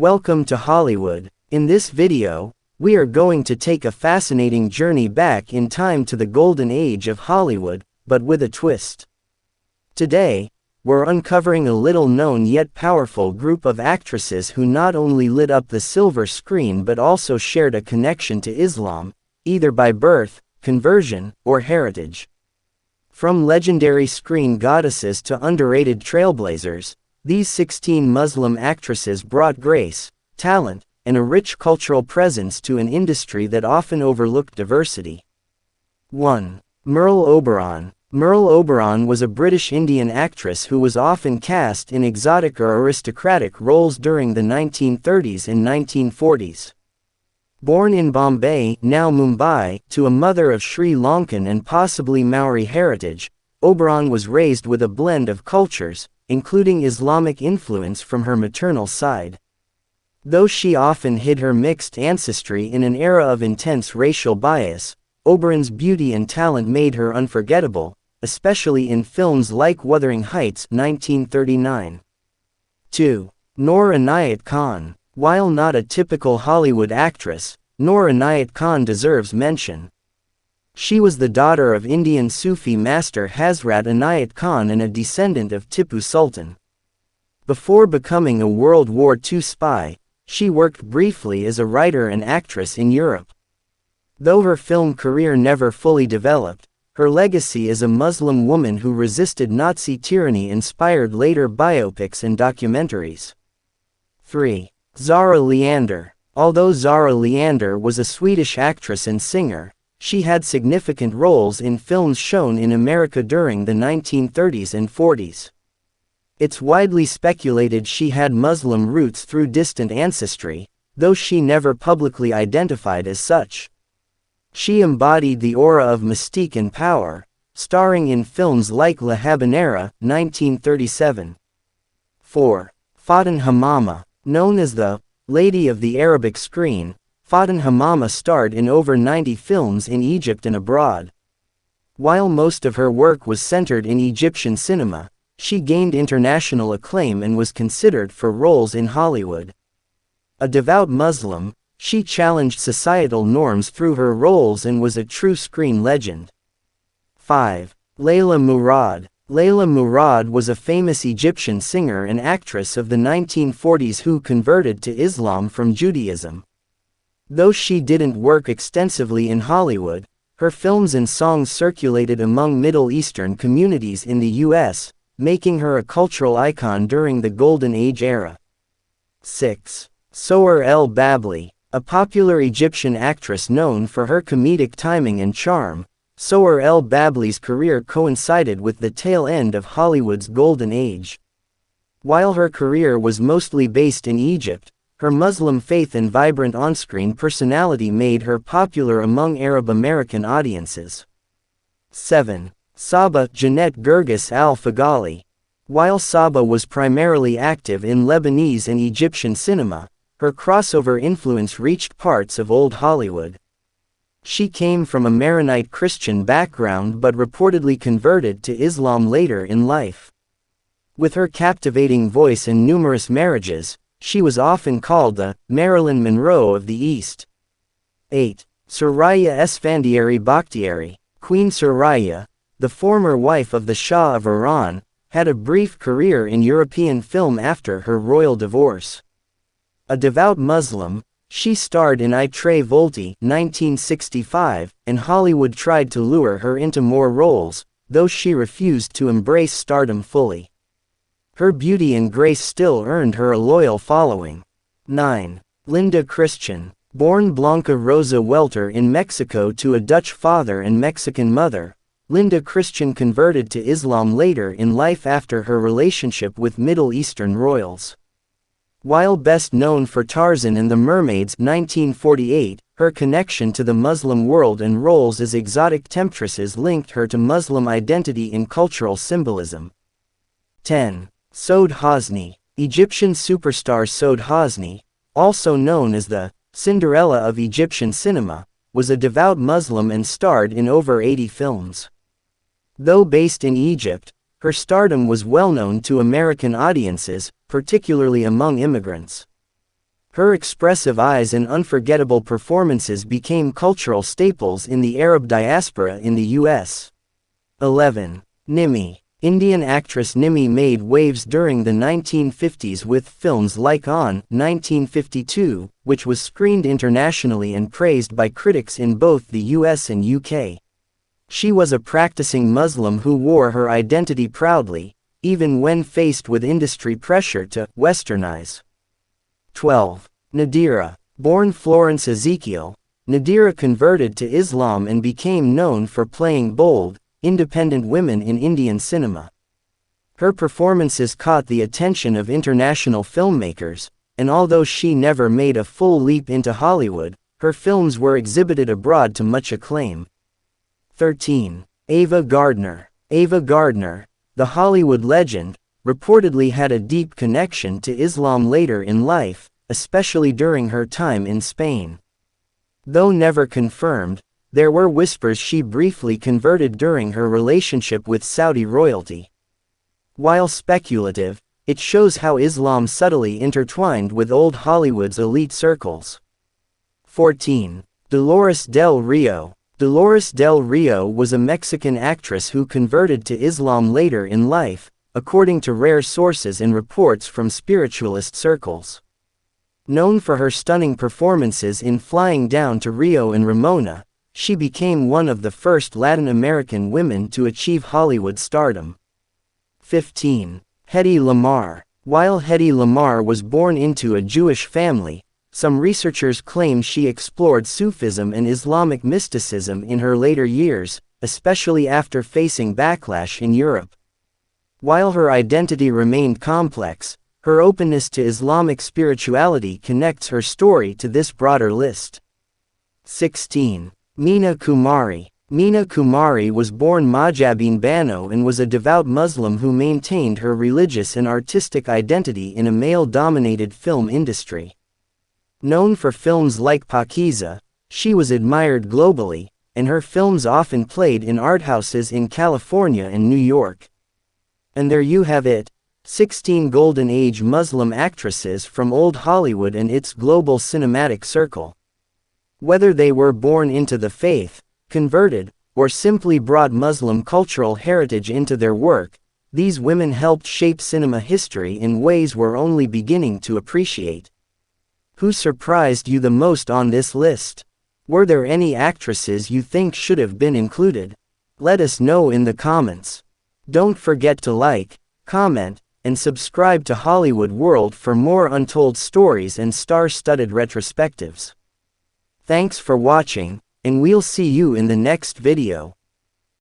Welcome to Hollywood. In this video, we are going to take a fascinating journey back in time to the golden age of Hollywood, but with a twist. Today, we're uncovering a little-known yet powerful group of actresses who not only lit up the silver screen but also shared a connection to Islam, either by birth, conversion, or heritage. From legendary screen goddesses to underrated trailblazers, these 16 Muslim actresses brought grace, talent, and a rich cultural presence to an industry that often overlooked diversity. 1. Merle Oberon. Merle Oberon was a British Indian actress who was often cast in exotic or aristocratic roles during the 1930s and 1940s. Born in Bombay, now Mumbai, to a mother of Sri Lankan and possibly Maori heritage, Oberon was raised with a blend of cultures, including Islamic influence from her maternal side. Though she often hid her mixed ancestry in an era of intense racial bias, Oberon's beauty and talent made her unforgettable, especially in films like Wuthering Heights 1939. 2. Noor Inayat Khan. While not a typical Hollywood actress, Noor Inayat Khan deserves mention. She was the daughter of Indian Sufi master Hazrat Inayat Khan and a descendant of Tipu Sultan. Before becoming a World War II spy, she worked briefly as a writer and actress in Europe. Though her film career never fully developed, her legacy as a Muslim woman who resisted Nazi tyranny inspired later biopics and documentaries. 3. Zara Leander. Although Zara Leander was a Swedish actress and singer, she had significant roles in films shown in America during the 1930s and 40s. It's widely speculated she had Muslim roots through distant ancestry, though she never publicly identified as such. She embodied the aura of mystique and power, starring in films like La Habanera, 1937. 4. Faten Hamama. Known as the Lady of the Arabic Screen, Faten Hamama starred in over 90 films in Egypt and abroad. While most of her work was centered in Egyptian cinema, she gained international acclaim and was considered for roles in Hollywood. A devout Muslim, she challenged societal norms through her roles and was a true screen legend. 5. Layla Murad. Layla Murad was a famous Egyptian singer and actress of the 1940s who converted to Islam from Judaism. Though she didn't work extensively in Hollywood, her films and songs circulated among Middle Eastern communities in the U.S., making her a cultural icon during the Golden Age era. 6. Soher El Babli. A popular Egyptian actress known for her comedic timing and charm, Soher El Babli's career coincided with the tail end of Hollywood's Golden Age. While her career was mostly based in Egypt, her Muslim faith and vibrant on-screen personality made her popular among Arab American audiences. 7. Saba Jeanette Gergis Al-Faghali. While Saba was primarily active in Lebanese and Egyptian cinema, her crossover influence reached parts of old Hollywood. She came from a Maronite Christian background but reportedly converted to Islam later in life. With her captivating voice and numerous marriages, she was often called the Marilyn Monroe of the East. 8. Soraya Esfandiari Bakhtiari. Queen Soraya, the former wife of the Shah of Iran, had a brief career in European film after her royal divorce. A devout Muslim, she starred in I Tre Volti 1965, and Hollywood tried to lure her into more roles, though she refused to embrace stardom fully. Her beauty and grace still earned her a loyal following. 9. Linda Christian. Born Blanca Rosa Welter in Mexico to a Dutch father and Mexican mother, Linda Christian converted to Islam later in life after her relationship with Middle Eastern royals. While best known for Tarzan and the Mermaids 1948, her connection to the Muslim world and roles as exotic temptresses linked her to Muslim identity in cultural symbolism. 10. Soad Hosni. Egyptian superstar Soad Hosni, also known as the Cinderella of Egyptian cinema, was a devout Muslim and starred in over 80 films. Though based in Egypt, her stardom was well known to American audiences, particularly among immigrants. Her expressive eyes and unforgettable performances became cultural staples in the Arab diaspora in the U.S. 11. Nimi. Indian actress Nimi made waves during the 1950s with films like On, 1952, which was screened internationally and praised by critics in both the US and UK. She was a practicing Muslim who wore her identity proudly, even when faced with industry pressure to westernize. 12. Nadira. Born Florence Ezekiel, Nadira converted to Islam and became known for playing bold, independent women in Indian cinema. Her performances caught the attention of international filmmakers, and although she never made a full leap into Hollywood, her films were exhibited abroad to much acclaim. 13. Ava Gardner. Ava Gardner, the Hollywood legend, reportedly had a deep connection to Islam later in life, especially during her time in Spain. Though never confirmed, there were whispers she briefly converted during her relationship with Saudi royalty. While speculative, it shows how Islam subtly intertwined with old Hollywood's elite circles. 14. Dolores Del Rio. Dolores Del Rio was a Mexican actress who converted to Islam later in life, according to rare sources and reports from spiritualist circles. Known for her stunning performances in Flying Down to Rio and Ramona, she became one of the first Latin American women to achieve Hollywood stardom. 15. Hedy Lamarr. While Hedy Lamarr was born into a Jewish family, some researchers claim she explored Sufism and Islamic mysticism in her later years, especially after facing backlash in Europe. While her identity remained complex, her openness to Islamic spirituality connects her story to this broader list. 16. Meena Kumari. Meena Kumari was born Mojabin Bano and was a devout Muslim who maintained her religious and artistic identity in a male-dominated film industry. Known for films like Pakiza, she was admired globally, and her films often played in art houses in California and New York. And there you have it, 16 Golden Age Muslim actresses from old Hollywood and its global cinematic circle. Whether they were born into the faith, converted, or simply brought Muslim cultural heritage into their work, these women helped shape cinema history in ways we're only beginning to appreciate. Who surprised you the most on this list? Were there any actresses you think should have been included? Let us know in the comments. Don't forget to like, comment, and subscribe to Hollywood World for more untold stories and star-studded retrospectives. Thanks for watching, and we'll see you in the next video.